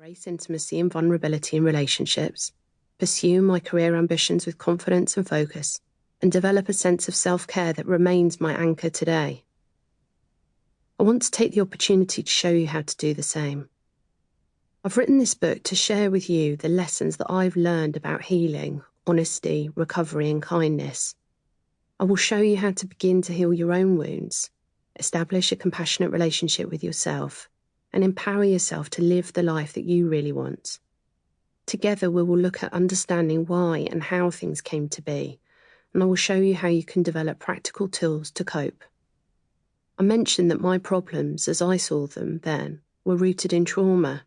embrace intimacy and vulnerability in relationships, pursue my career ambitions with confidence and focus, and develop a sense of self-care that remains my anchor today. I want to take the opportunity to show you how to do the same. I've written this book to share with you the lessons that I've learned about healing, honesty, recovery, and kindness. I will show you how to begin to heal your own wounds, establish a compassionate relationship with yourself, and empower yourself to live the life that you really want. Together, we will look at understanding why and how things came to be, and I will show you how you can develop practical tools to cope. I mentioned that my problems, as I saw them then, were rooted in trauma.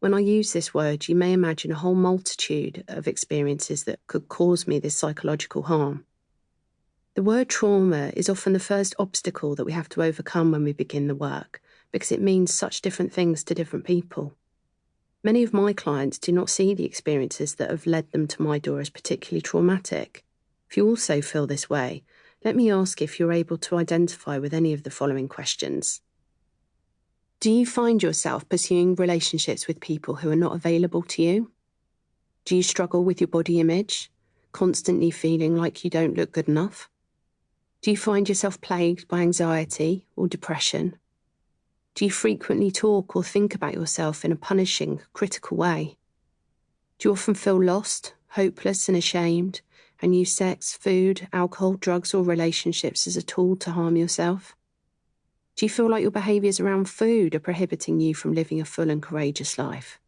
When I use this word, you may imagine a whole multitude of experiences that could cause me this psychological harm. The word trauma is often the first obstacle that we have to overcome when we begin the work, because it means such different things to different people. Many of my clients do not see the experiences that have led them to my door as particularly traumatic. If you also feel this way, let me ask if you're able to identify with any of the following questions. Do you find yourself pursuing relationships with people who are not available to you? Do you struggle with your body image, constantly feeling like you don't look good enough? Do you find yourself plagued by anxiety or depression? Do you frequently talk or think about yourself in a punishing, critical way? Do you often feel lost, hopeless, and ashamed, and use sex, food, alcohol, drugs, or relationships as a tool to harm yourself? Do you feel like your behaviours around food are prohibiting you from living a full and courageous life?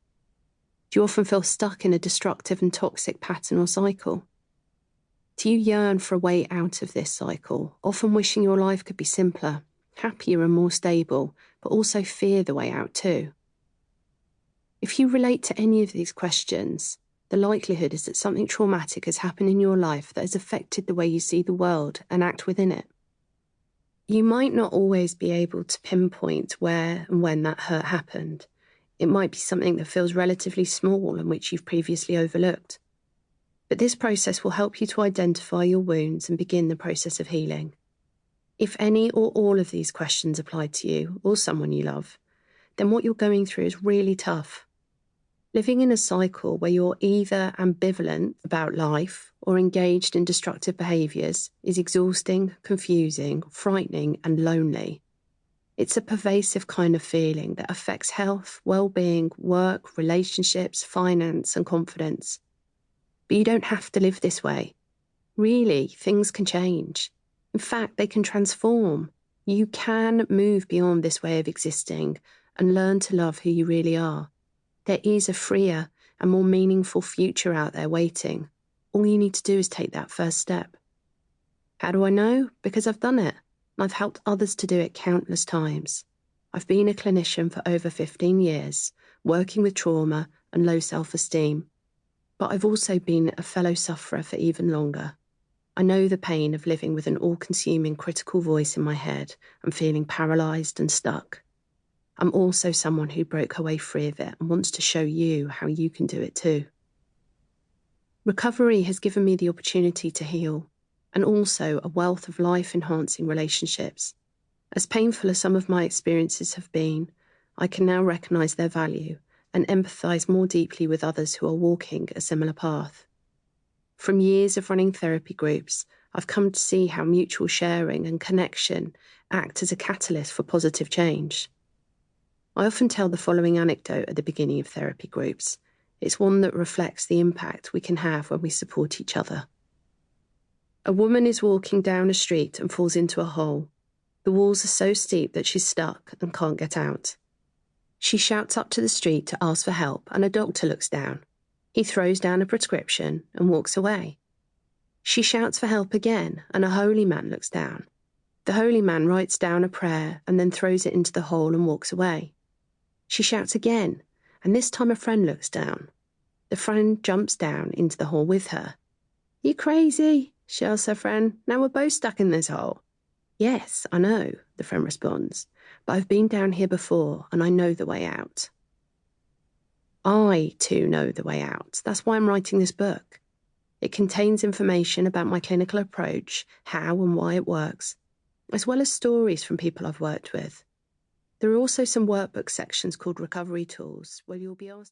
Do you often feel stuck in a destructive and toxic pattern or cycle? Do you yearn for a way out of this cycle, often wishing your life could be simpler, happier and more stable, but also fear the way out too? If you relate to any of these questions, the likelihood is that something traumatic has happened in your life that has affected the way you see the world and act within it. You might not always be able to pinpoint where and when that hurt happened. It might be something that feels relatively small and which you've previously overlooked. But this process will help you to identify your wounds and begin the process of healing. If any or all of these questions apply to you or someone you love, then what you're going through is really tough. Living in a cycle where you're either ambivalent about life or engaged in destructive behaviours is exhausting, confusing, frightening, and lonely. It's a pervasive kind of feeling that affects health, well-being, work, relationships, finance, and confidence. But you don't have to live this way. Really, things can change. In fact, they can transform. You can move beyond this way of existing and learn to love who you really are. There is a freer and more meaningful future out there waiting. All you need to do is take that first step. How do I know? Because I've done it. And I've helped others to do it countless times. I've been a clinician for over 15 years, working with trauma and low self-esteem. But I've also been a fellow sufferer for even longer. I know the pain of living with an all-consuming critical voice in my head and feeling paralysed and stuck. I'm also someone who broke her way free of it and wants to show you how you can do it too. Recovery has given me the opportunity to heal, and also a wealth of life-enhancing relationships. As painful as some of my experiences have been, I can now recognise their value and empathise more deeply with others who are walking a similar path. From years of running therapy groups, I've come to see how mutual sharing and connection act as a catalyst for positive change. I often tell the following anecdote at the beginning of therapy groups. It's one that reflects the impact we can have when we support each other. A woman is walking down a street and falls into a hole. The walls are so steep that she's stuck and can't get out. She shouts up to the street to ask for help, and a doctor looks down. He throws down a prescription and walks away. She shouts for help again, and a holy man looks down. The holy man writes down a prayer and then throws it into the hole and walks away. She shouts again, and this time a friend looks down. The friend jumps down into the hole with her. "You crazy?" she asks her friend. "Now we're both stuck in this hole." "Yes, I know," the friend responds, "but I've been down here before and I know the way out." I, too, know the way out. That's why I'm writing this book. It contains information about my clinical approach, how and why it works, as well as stories from people I've worked with. There are also some workbook sections called recovery tools where you'll be asked